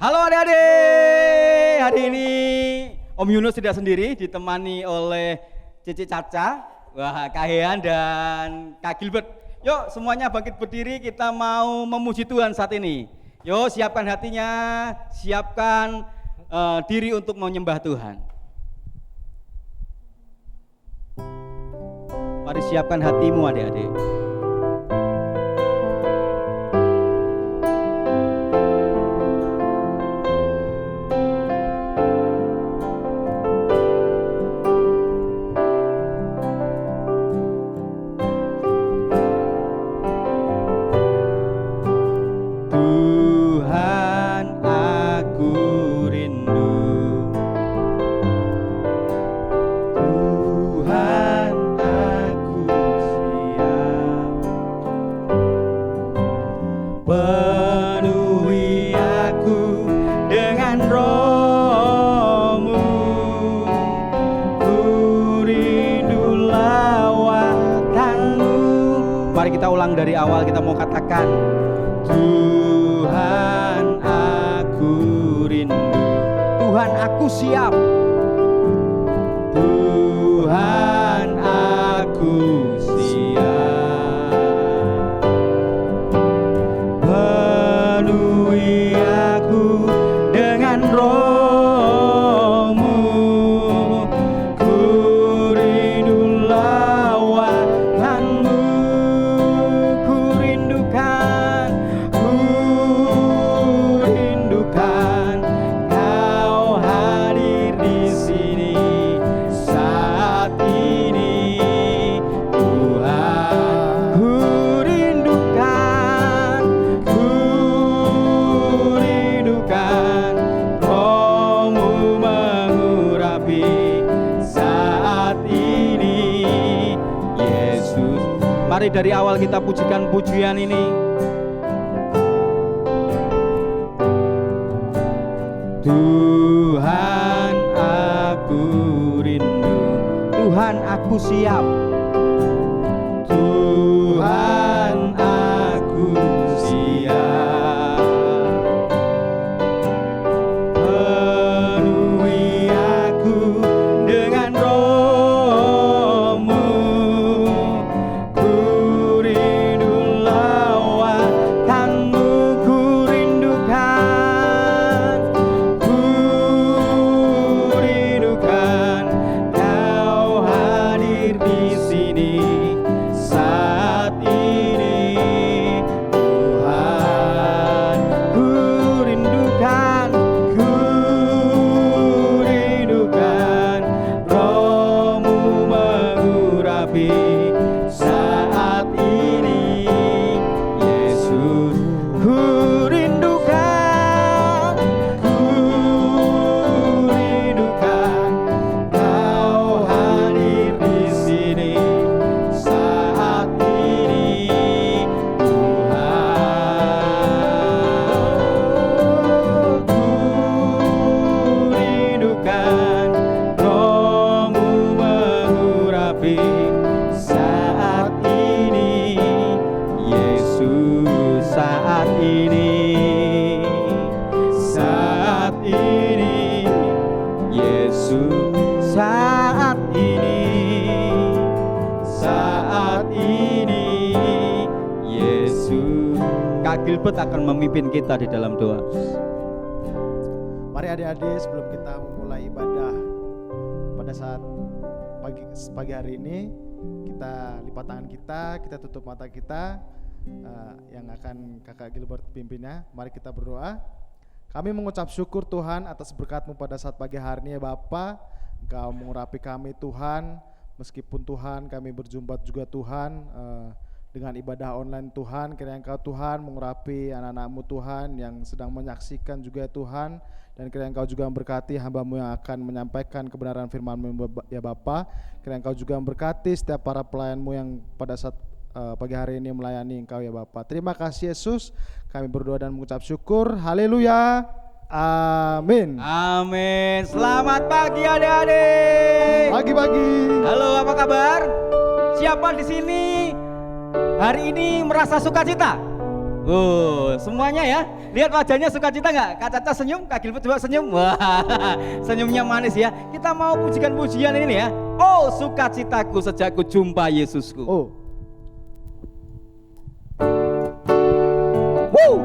Halo adik-adik, hari ini Om Yunus tidak sendiri, ditemani oleh Cici Caca, Kak Hean dan Kak Gilbert. Yuk semuanya bangkit berdiri, kita mau memuji Tuhan saat ini. Yuk siapkan hatinya, siapkan diri untuk menyembah Tuhan. Mari siapkan hatimu adik-adik. Dari awal kita mau katakan, Tuhan aku rindu, Tuhan aku siap, Tuhan aku siap, penuhi aku dengan roh-Mu, ku rindu lawakan-Mu. Mari dari awal kita pujikan pujian ini. Tuhan aku rindu, Tuhan aku siap, Tuhan aku siap, penuhi aku dengan roh-Mu. Kak Gilbert akan memimpin kita di dalam doa. Mari adik-adik, sebelum kita memulai ibadah pada saat pagi hari ini, kita lipat tangan kita tutup mata kita, yang akan Kakak Gilbert pimpinnya. Mari kita berdoa. Kami mengucap syukur Tuhan atas berkat-Mu pada saat pagi hari ini ya Bapa. Engkau mengurapi kami Tuhan, meskipun Tuhan kami berjumpa juga Tuhan dengan ibadah online Tuhan. Kiranya Engkau Tuhan mengurapi anak-anak-Mu Tuhan yang sedang menyaksikan juga Tuhan, dan kiranya Engkau juga memberkati hamba-Mu yang akan menyampaikan kebenaran firman-Mu ya Bapa. Kiranya Engkau juga memberkati setiap para pelayan-Mu yang pada saat pagi hari ini melayani Engkau ya Bapa. Terima kasih Yesus, kami berdoa dan mengucap syukur. Haleluya, amin. Amin. Selamat pagi adik-adik. Pagi-pagi. Halo, apa kabar? Siapa di sini hari ini merasa sukacita? Semuanya ya. Lihat wajahnya sukacita nggak? Kak Caca senyum, Kak Gilbert coba senyum. Wah, senyumnya manis ya. Kita mau pujikan pujian ini ya. Oh, sukacitaku sejak ku jumpa Yesusku. Oh. Woo!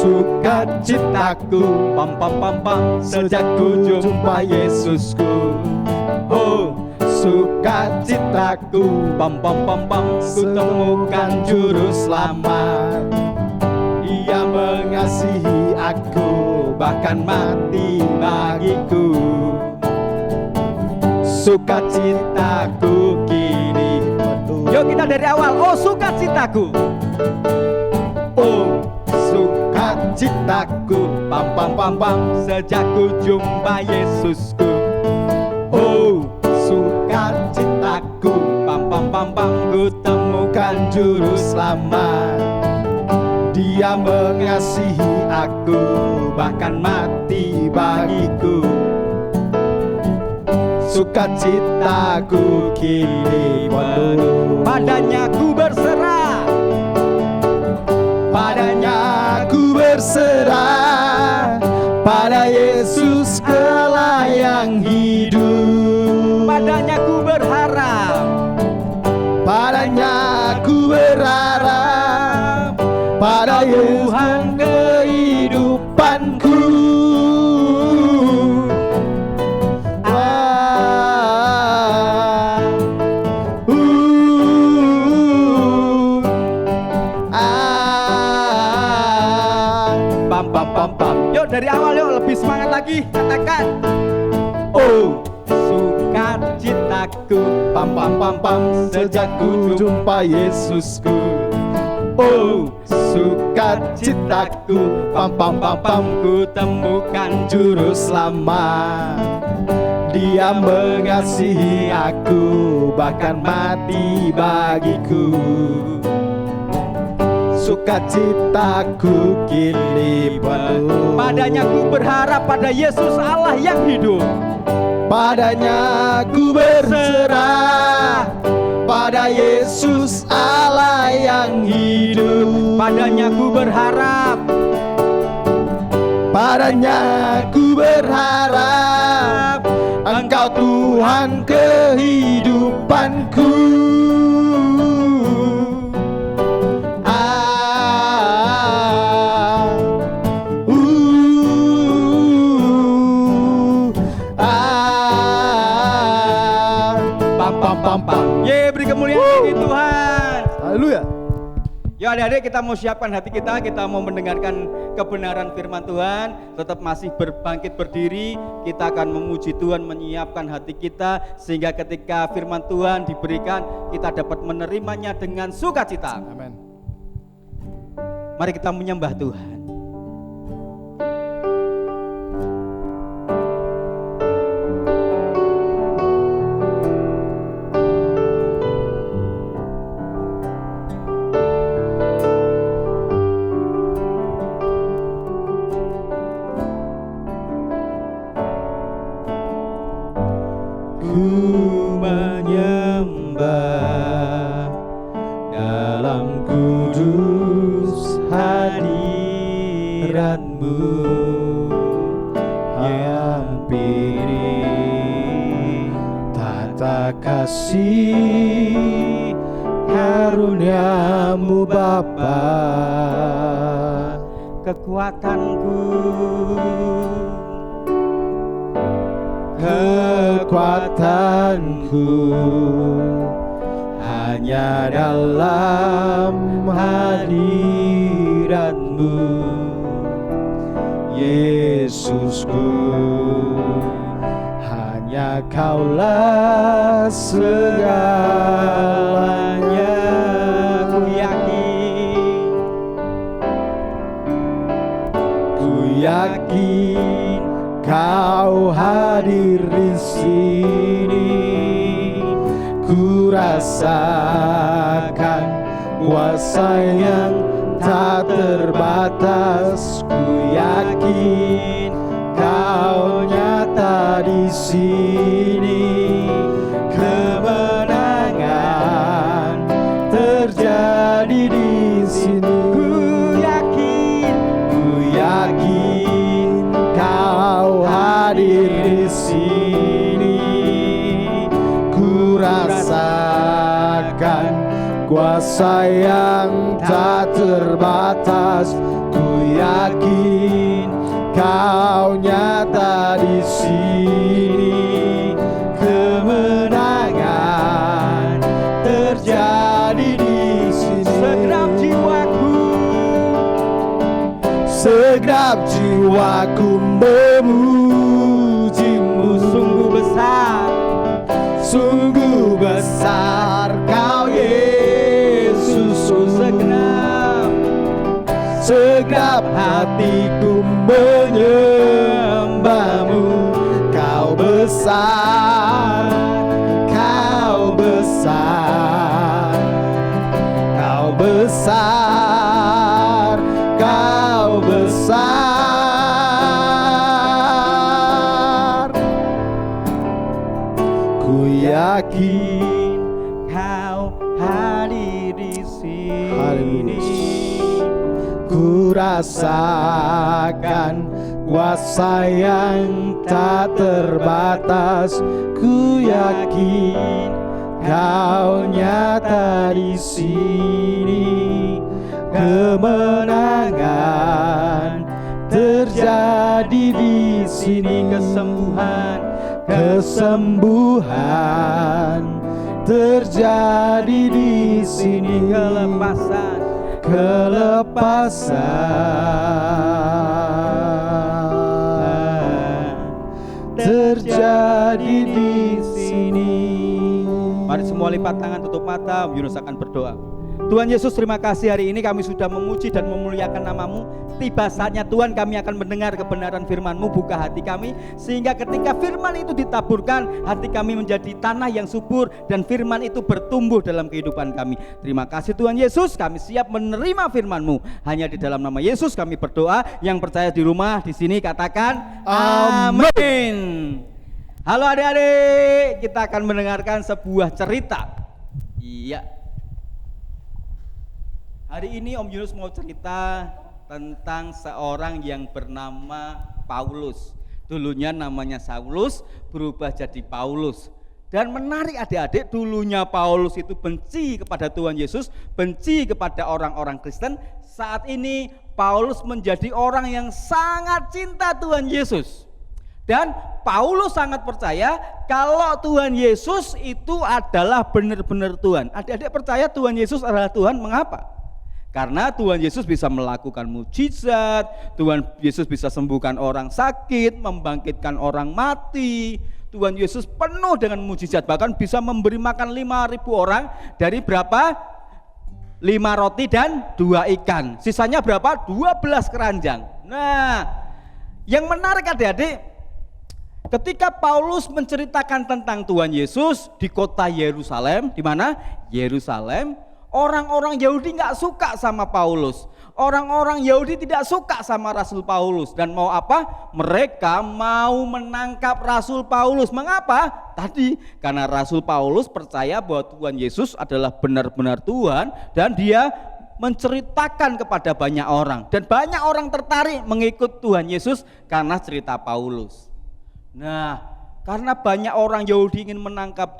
Sukacitaku pam pam pam pam sejak ku jumpa Yesusku. Oh, sukacitaku pam pam pam pam ku temukan juru selamat. Ia mengasihi aku bahkan mati bagiku. Sukacitaku kini penuh. Yuk kita dari awal. Oh, sukacitaku. Oh, sukacitaku pam pam pam pam sejak ku jumpa Yesusku. Oh, sukacitaku pam pam pam pam ku temukan juru selamat. Dia mengasihi aku bahkan mati bagiku. Sukacitaku kini penuh. Padanya ku berserah, padanya ku berserah, pada Yesus Allah yang hidup. Padanya ku berharap, padanya ku berharap, pada Tuhan kehidupanku. Yuk dari awal yuk, lebih semangat lagi, katakan. Oh, sukacitaku pam pam pam pam sejak ku jumpa Yesusku. Oh, sukacitaku pam pam pam pam ku temukan juru selamat. Dia mengasihi aku bahkan mati bagiku. Sukacitaku kini penuh. Padanya ku berharap, pada Yesus Allah yang hidup. Padanya ku berserah, pada Yesus Allah yang hidup. Padanya ku berharap, padanya ku berharap, Engkau Tuhan kehidupanku. Ye, beri kemuliaan bagi Tuhan. Haleluya. Ya adik-adik, kita mau siapkan hati kita mau mendengarkan kebenaran firman Tuhan. Tetap masih berbangkit berdiri, kita akan memuji Tuhan, menyiapkan hati kita, sehingga ketika firman Tuhan diberikan, kita dapat menerimanya dengan sukacita. Amin. Mari kita menyembah Tuhan. Ku menyembah dalam kudus hadirat-Mu, hampiri tata kasih karunia-Mu Bapa. Kekuatanku, kekuatanku hanya dalam hadirat-Mu, Yesusku. Hanya Kaulah segalanya. Ku yakin Kau hadir di sini. Ku rasakan kuasa yang tak terbatas, ku yakin Kau nyata di sini. Kemenangan terjadi di sini. Ku yakin Kau hadir di sini. Ku rasakan kuasa yang tak terbatas. Ku yakin Kau nyata di sini. Kemenangan terjadi di sini. Segenap jiwaku memujimu. Sungguh besar Kau Yesus. Segenap hatiku menyembahmu. Kau besar, Kau besar, Kau besar, Kau besar. Ku yakin Kau hadir di sini. Ku rasakan kuasa yang tak terbatas. Ku yakin Kau nyata di sini. Kemenangan terjadi di sini. Kesembuhan terjadi di sini. Kelepasan terjadi di sini. Mari semua lipat tangan, tutup mata, Yunus akan berdoa. Tuhan Yesus, terima kasih hari ini kami sudah memuji dan memuliakan nama-Mu. Tiba saatnya Tuhan kami akan mendengar kebenaran firman-Mu. Buka hati kami sehingga ketika firman itu ditaburkan, hati kami menjadi tanah yang subur dan firman itu bertumbuh dalam kehidupan kami. Terima kasih Tuhan Yesus, kami siap menerima firman-Mu. Hanya di dalam nama Yesus kami berdoa. Yang percaya di rumah di sini katakan amin. Halo adik-adik, kita akan mendengarkan sebuah cerita. Iya. Hari ini Om Yunus mau cerita tentang seorang yang bernama Paulus. Dulunya namanya Saulus, berubah jadi Paulus. Dan menarik adik-adik, dulunya Paulus itu benci kepada Tuhan Yesus, benci kepada orang-orang Kristen. Saat ini Paulus menjadi orang yang sangat cinta Tuhan Yesus. Dan Paulus sangat percaya kalau Tuhan Yesus itu adalah benar-benar Tuhan. Adik-adik percaya Tuhan Yesus adalah Tuhan, mengapa? Karena Tuhan Yesus bisa melakukan mujizat, Tuhan Yesus bisa sembuhkan orang sakit, membangkitkan orang mati. Tuhan Yesus penuh dengan mujizat, bahkan bisa memberi makan 5.000 orang dari berapa? 5 roti dan 2 ikan. Sisanya berapa? 12 keranjang. Nah, yang menarik adik-adik, ketika Paulus menceritakan tentang Tuhan Yesus di kota Yerusalem, di mana? Yerusalem. Orang-orang Yahudi nggak suka sama Paulus. Orang-orang Yahudi tidak suka sama Rasul Paulus. Dan mau apa? Mereka mau menangkap Rasul Paulus. Mengapa? Tadi karena Rasul Paulus percaya bahwa Tuhan Yesus adalah benar-benar Tuhan. Dan dia menceritakan kepada banyak orang. Dan banyak orang tertarik mengikut Tuhan Yesus karena cerita Paulus. Nah, karena banyak orang Yahudi ingin menangkap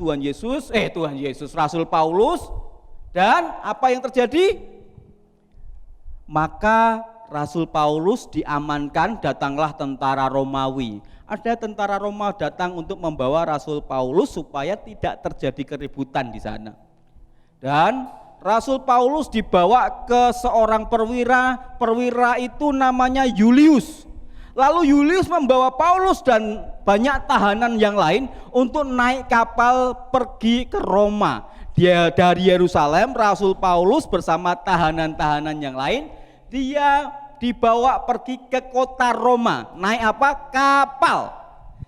Rasul Paulus. Dan apa yang terjadi? Maka Rasul Paulus diamankan, datanglah tentara Romawi. Ada tentara Roma datang untuk membawa Rasul Paulus supaya tidak terjadi keributan di sana. Dan Rasul Paulus dibawa ke seorang perwira itu namanya Julius. Lalu Julius membawa Paulus dan banyak tahanan yang lain untuk naik kapal pergi ke Roma. Dia dari Yerusalem, Rasul Paulus bersama tahanan-tahanan yang lain, dia dibawa pergi ke kota Roma. Naik apa? Kapal.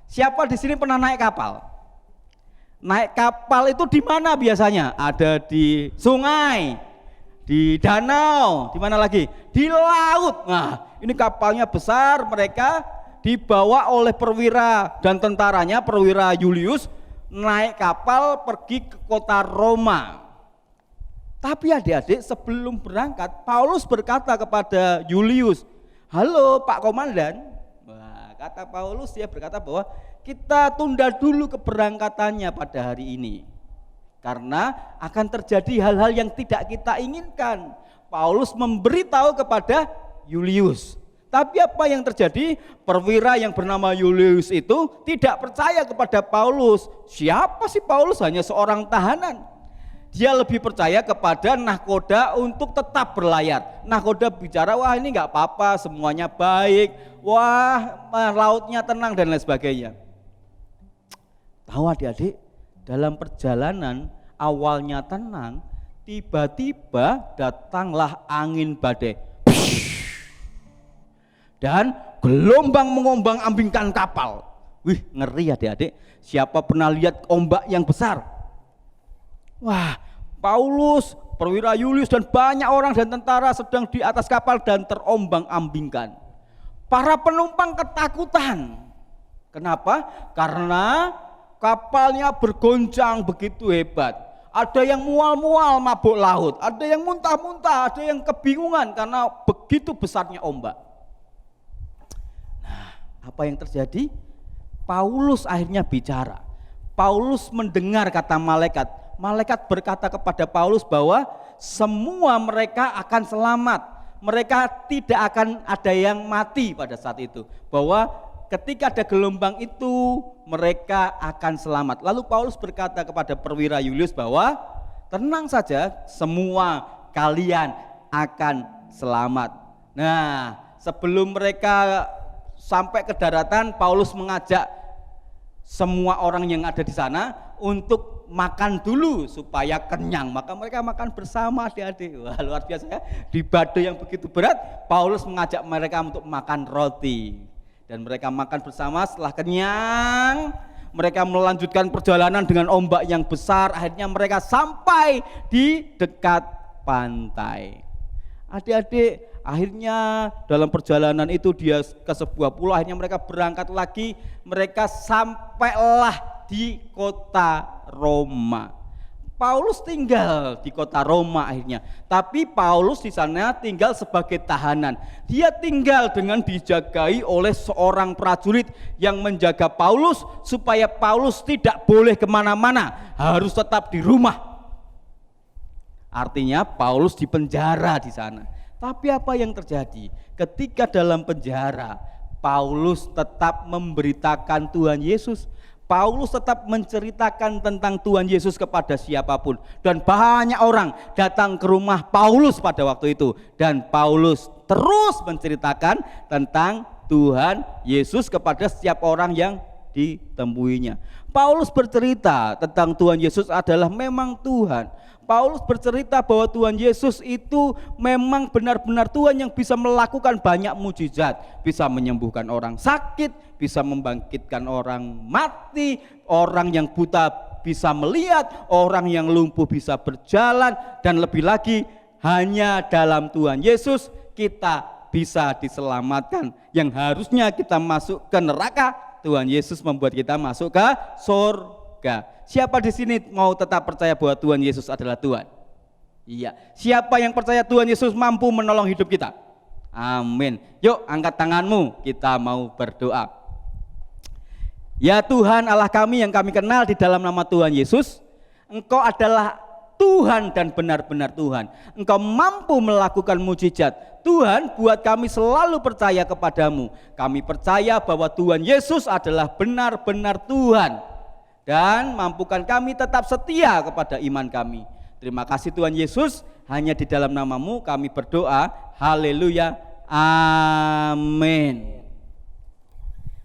Siapa di sini pernah naik kapal? Naik kapal itu di mana biasanya? Ada di sungai, di danau, di mana lagi? Di laut. Nah, ini kapalnya besar, mereka dibawa oleh perwira dan tentaranya, perwira Julius, naik kapal pergi ke kota Roma. Tapi adik-adik, sebelum berangkat, Paulus berkata kepada Julius, "Halo Pak Komandan." Wah, kata Paulus, dia berkata bahwa kita tunda dulu keberangkatannya pada hari ini, karena akan terjadi hal-hal yang tidak kita inginkan. Paulus memberitahu kepada Julius. Tapi apa yang terjadi? Perwira yang bernama Julius itu tidak percaya kepada Paulus. Siapa sih Paulus? Hanya seorang tahanan. Dia lebih percaya kepada nahkoda untuk tetap berlayar. Nahkoda bicara, wah ini nggak apa-apa, semuanya baik, wah lautnya tenang dan lain sebagainya. Tahu adik-adik, dalam perjalanan awalnya tenang, tiba-tiba datanglah angin badai. Dan gelombang mengombang-ambingkan kapal. Wih, ngeri adik-adik. Siapa pernah lihat ombak yang besar? Wah, Paulus, perwira Julius dan banyak orang dan tentara sedang di atas kapal dan terombang-ambingkan. Para penumpang ketakutan. Kenapa? Karena kapalnya bergoncang begitu hebat. Ada yang mual-mual mabuk laut, ada yang muntah-muntah, ada yang kebingungan karena begitu besarnya ombak. Nah, apa yang terjadi? Paulus akhirnya bicara. Paulus mendengar kata malaikat. Malaikat berkata kepada Paulus bahwa semua mereka akan selamat. Mereka tidak akan ada yang mati pada saat itu. Bahwa ketika ada gelombang itu mereka akan selamat. Lalu Paulus berkata kepada perwira Julius bahwa tenang saja, semua kalian akan selamat. Nah, sebelum mereka sampai ke daratan, Paulus mengajak semua orang yang ada di sana untuk makan dulu supaya kenyang. Maka mereka makan bersama adik-adik. Wah, luar biasa ya. Di badai yang begitu berat, Paulus mengajak mereka untuk makan roti. Dan mereka makan bersama. Setelah kenyang, mereka melanjutkan perjalanan dengan ombak yang besar. Akhirnya mereka sampai di dekat pantai. Adik-adik, akhirnya dalam perjalanan itu dia ke sebuah pulau. Akhirnya mereka berangkat lagi. Mereka sampailah di kota Roma. Paulus tinggal di kota Roma akhirnya. Tapi Paulus di sana tinggal sebagai tahanan. Dia tinggal dengan dijagai oleh seorang prajurit yang menjaga Paulus supaya Paulus tidak boleh kemana-mana, harus tetap di rumah. Artinya Paulus dipenjara di sana. Tapi apa yang terjadi? Ketika dalam penjara, Paulus tetap memberitakan Tuhan Yesus. Paulus tetap menceritakan tentang Tuhan Yesus kepada siapapun. Dan banyak orang datang ke rumah Paulus pada waktu itu. Dan Paulus terus menceritakan tentang Tuhan Yesus kepada setiap orang yang ditemuinya. Paulus bercerita tentang Tuhan Yesus adalah memang Tuhan. Paulus bercerita bahwa Tuhan Yesus itu memang benar-benar Tuhan yang bisa melakukan banyak mujizat, bisa menyembuhkan orang sakit, bisa membangkitkan orang mati, orang yang buta bisa melihat, orang yang lumpuh bisa berjalan, dan lebih lagi hanya dalam Tuhan Yesus kita bisa diselamatkan. Yang harusnya kita masuk ke neraka, Tuhan Yesus membuat kita masuk ke surga. Siapa di sini mau tetap percaya bahwa Tuhan Yesus adalah Tuhan? Iya. Siapa yang percaya Tuhan Yesus mampu menolong hidup kita? Amin. Yuk angkat tanganmu, kita mau berdoa. Ya Tuhan Allah kami yang kami kenal di dalam nama Tuhan Yesus, Engkau adalah Tuhan dan benar-benar Tuhan. Engkau mampu melakukan mujizat. Tuhan, buat kami selalu percaya kepadamu. Kami percaya bahwa Tuhan Yesus adalah benar-benar Tuhan. Dan mampukan kami tetap setia kepada iman kami. Terima kasih Tuhan Yesus, hanya di dalam namamu kami berdoa. Haleluya, amin.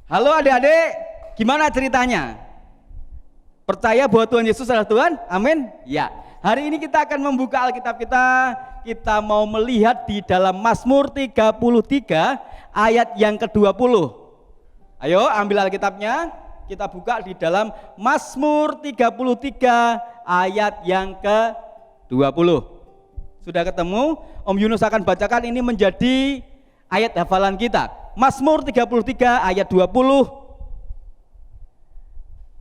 Halo adik-adik, gimana ceritanya? Percaya bahwa Tuhan Yesus adalah Tuhan? Amin? Ya. Hari ini kita akan membuka Alkitab kita. Kita mau melihat di dalam Mazmur 33 ayat yang ke-20. Ayo ambil Alkitabnya. Kita buka di dalam Mazmur 33 ayat yang ke-20. Sudah ketemu? Om Yunus akan bacakan, ini menjadi ayat hafalan kita. Mazmur 33 ayat 20.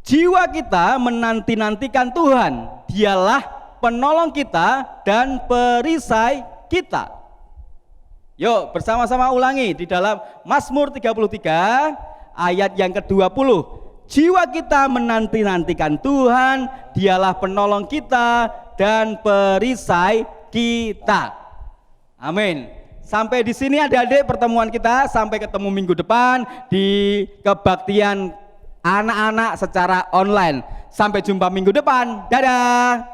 Jiwa kita menanti-nantikan Tuhan, Dialah penolong kita dan perisai kita. Yuk bersama-sama ulangi di dalam Mazmur 33 ayat yang ke-20. Jiwa kita menanti-nantikan Tuhan, Dialah penolong kita dan perisai kita. Amin. Sampai di sini adik-adik pertemuan kita, sampai ketemu minggu depan di kebaktian anak-anak secara online. Sampai jumpa minggu depan. Dadah.